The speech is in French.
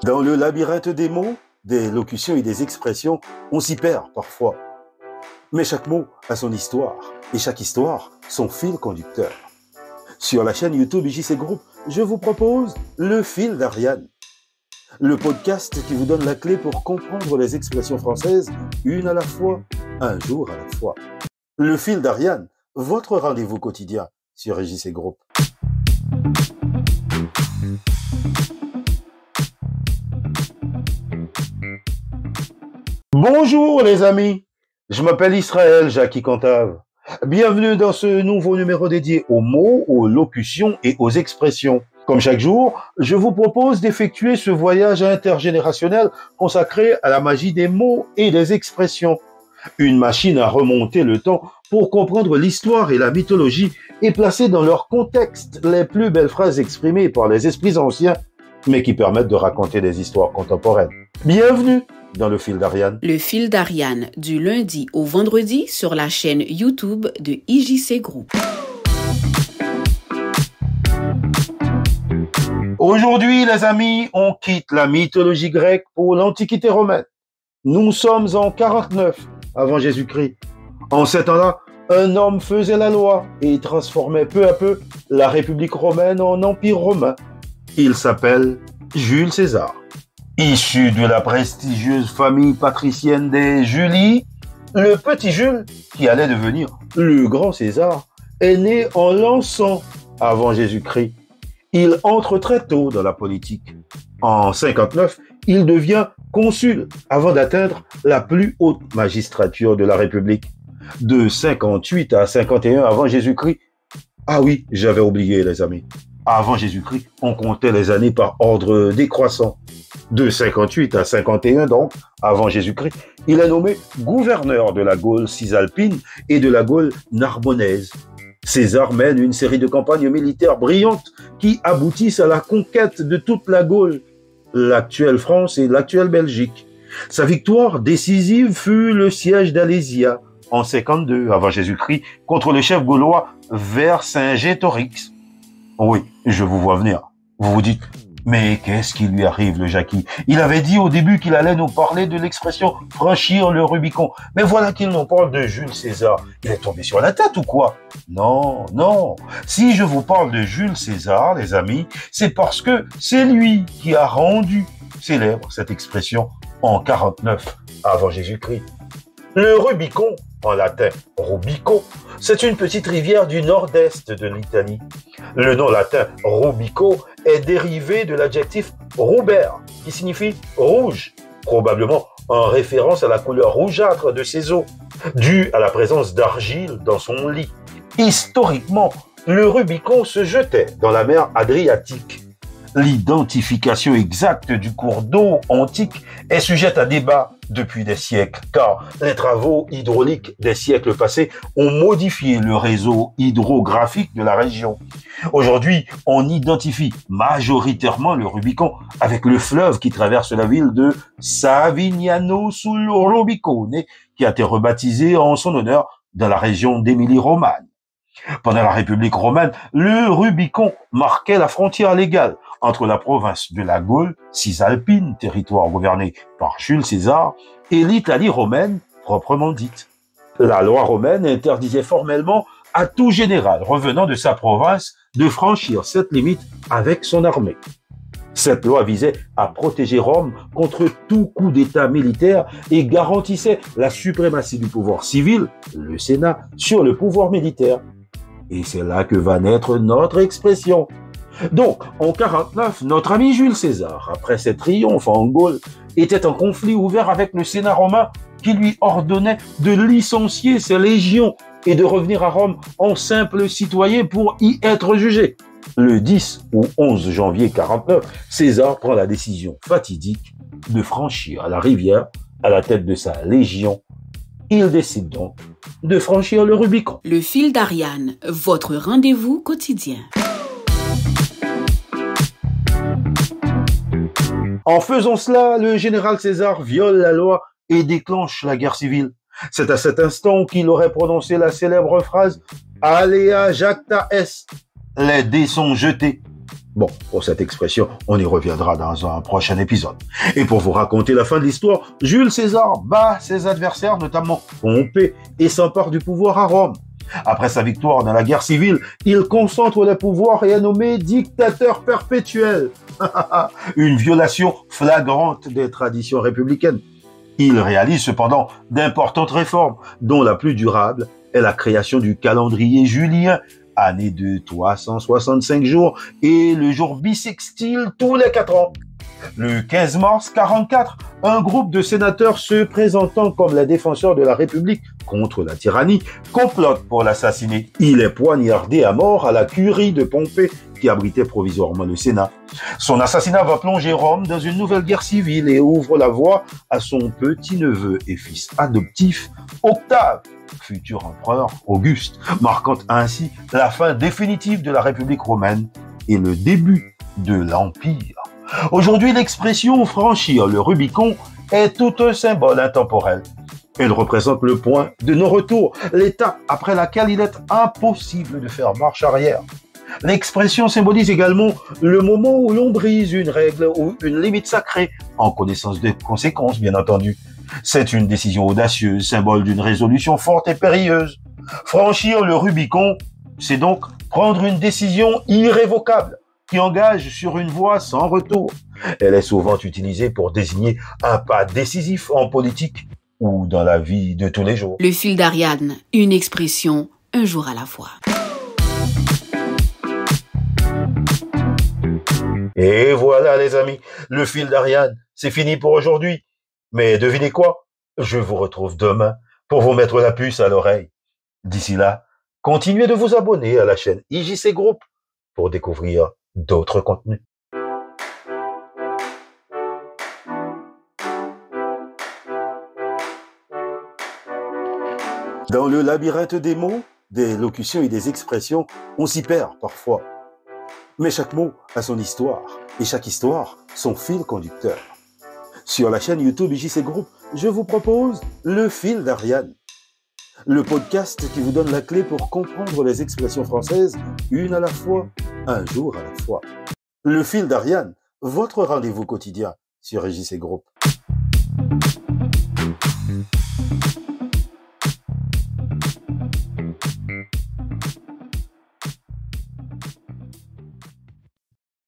Dans le labyrinthe des mots, des locutions et des expressions, on s'y perd parfois. Mais chaque mot a son histoire, et chaque histoire, son fil conducteur. Sur la chaîne YouTube JC Group, je vous propose Le Fil d'Ariane, le podcast qui vous donne la clé pour comprendre les expressions françaises, une à la fois, un jour à la fois. Le Fil d'Ariane, votre rendez-vous quotidien sur JC Group. Bonjour les amis, je m'appelle Israël Jackie Cantave. Bienvenue dans ce nouveau numéro dédié aux mots, aux locutions et aux expressions. Comme chaque jour, je vous propose d'effectuer ce voyage intergénérationnel consacré à la magie des mots et des expressions. Une machine à remonter le temps pour comprendre l'histoire et la mythologie et placer dans leur contexte les plus belles phrases exprimées par les esprits anciens, mais qui permettent de raconter des histoires contemporaines. Bienvenue dans Le Fil d'Ariane. Le Fil d'Ariane, du lundi au vendredi sur la chaîne YouTube de IJC Group. Aujourd'hui, les amis, on quitte la mythologie grecque pour l'Antiquité romaine. Nous sommes en 49 avant Jésus-Christ. En ces temps-là, un homme faisait la loi et transformait peu à peu la République romaine en empire romain. Il s'appelle Jules César. Issu de la prestigieuse famille patricienne des Julie, le petit Jules, qui allait devenir le grand César, est né en l'an 100 avant Jésus-Christ. Il entre très tôt dans la politique. En 59, il devient consul avant d'atteindre la plus haute magistrature de la République. De 58 à 51 avant Jésus-Christ. Ah oui, j'avais oublié les amis. Avant Jésus-Christ, on comptait les années par ordre décroissant. De 58 à 51 donc, avant Jésus-Christ, il est nommé gouverneur de la Gaule cisalpine et de la Gaule narbonnaise. César mène une série de campagnes militaires brillantes qui aboutissent à la conquête de toute la Gaule, l'actuelle France et l'actuelle Belgique. Sa victoire décisive fut le siège d'Alésia en 52 avant Jésus-Christ contre le chef gaulois Vercingétorix. Oui, je vous vois venir. Vous vous dites, mais qu'est-ce qui lui arrive, le Jackie? Il avait dit au début qu'il allait nous parler de l'expression « franchir le Rubicon ». Mais voilà qu'il nous parle de Jules César. Il est tombé sur la tête ou quoi? Non, non. Si je vous parle de Jules César, les amis, c'est parce que c'est lui qui a rendu célèbre cette expression en 49 avant Jésus-Christ. Le Rubicon, en latin Rubico, c'est une petite rivière du nord-est de l'Italie. Le nom latin Rubico est dérivé de l'adjectif ruber, qui signifie rouge, probablement en référence à la couleur rougeâtre de ses eaux, due à la présence d'argile dans son lit. Historiquement, le Rubicon se jetait dans la mer Adriatique. L'identification exacte du cours d'eau antique est sujette à débat depuis des siècles, car les travaux hydrauliques des siècles passés ont modifié le réseau hydrographique de la région. Aujourd'hui, on identifie majoritairement le Rubicon avec le fleuve qui traverse la ville de Savignano sul Rubicone, qui a été rebaptisé en son honneur dans la région d'Émilie-Romagne. Pendant la République romaine, le Rubicon marquait la frontière légale entre la province de la Gaule cisalpine, territoire gouverné par Jules César, et l'Italie romaine proprement dite. La loi romaine interdisait formellement à tout général revenant de sa province de franchir cette limite avec son armée. Cette loi visait à protéger Rome contre tout coup d'État militaire et garantissait la suprématie du pouvoir civil, le Sénat, sur le pouvoir militaire. Et c'est là que va naître notre expression. Donc, en 49, notre ami Jules César, après ses triomphes en Gaule, était en conflit ouvert avec le Sénat romain qui lui ordonnait de licencier ses légions et de revenir à Rome en simple citoyen pour y être jugé. Le 10 ou 11 janvier 49, César prend la décision fatidique de franchir la rivière à la tête de sa légion. Il décide donc de franchir le Rubicon. Le Fil d'Ariane, votre rendez-vous quotidien. En faisant cela, le général César viole la loi et déclenche la guerre civile. C'est à cet instant qu'il aurait prononcé la célèbre phrase « Alea jacta est », les dés sont jetés. Bon, pour cette expression, on y reviendra dans un prochain épisode. Et pour vous raconter la fin de l'histoire, Jules César bat ses adversaires, notamment Pompée, et s'empare du pouvoir à Rome. Après sa victoire dans la guerre civile, il concentre le pouvoir et est nommé dictateur perpétuel. Une violation flagrante des traditions républicaines. Il réalise cependant d'importantes réformes, dont la plus durable est la création du calendrier julien, année de 365 jours, et le jour bissextile tous les 4 ans. Le 15 mars 44, un groupe de sénateurs se présentant comme les défenseurs de la République contre la tyrannie complote pour l'assassiner. Il est poignardé à mort à la curie de Pompée qui abritait provisoirement le Sénat. Son assassinat va plonger Rome dans une nouvelle guerre civile et ouvre la voie à son petit-neveu et fils adoptif, Octave, futur empereur Auguste, marquant ainsi la fin définitive de la République romaine et le début de l'Empire. Aujourd'hui, l'expression « franchir le Rubicon » est tout un symbole intemporel. Elle représente le point de non-retour, l'étape après laquelle il est impossible de faire marche arrière. L'expression symbolise également le moment où l'on brise une règle ou une limite sacrée, en connaissance des conséquences, bien entendu. C'est une décision audacieuse, symbole d'une résolution forte et périlleuse. Franchir le Rubicon, c'est donc prendre une décision irrévocable qui engage sur une voie sans retour. Elle est souvent utilisée pour désigner un pas décisif en politique ou dans la vie de tous les jours. Le fil d'Ariane, une expression, un jour à la fois. Et voilà les amis, le fil d'Ariane, c'est fini pour aujourd'hui. Mais devinez quoi? Je vous retrouve demain pour vous mettre la puce à l'oreille. D'ici là, continuez de vous abonner à la chaîne IJC Group pour découvrir d'autres contenus. Dans le labyrinthe des mots, des locutions et des expressions, on s'y perd parfois. Mais chaque mot a son histoire, et chaque histoire, son fil conducteur. Sur la chaîne YouTube IJC Group, je vous propose Le Fil d'Ariane, le podcast qui vous donne la clé pour comprendre les expressions françaises, une à la fois, un jour à la fois. Le Fil d'Ariane, votre rendez-vous quotidien sur IJC Group.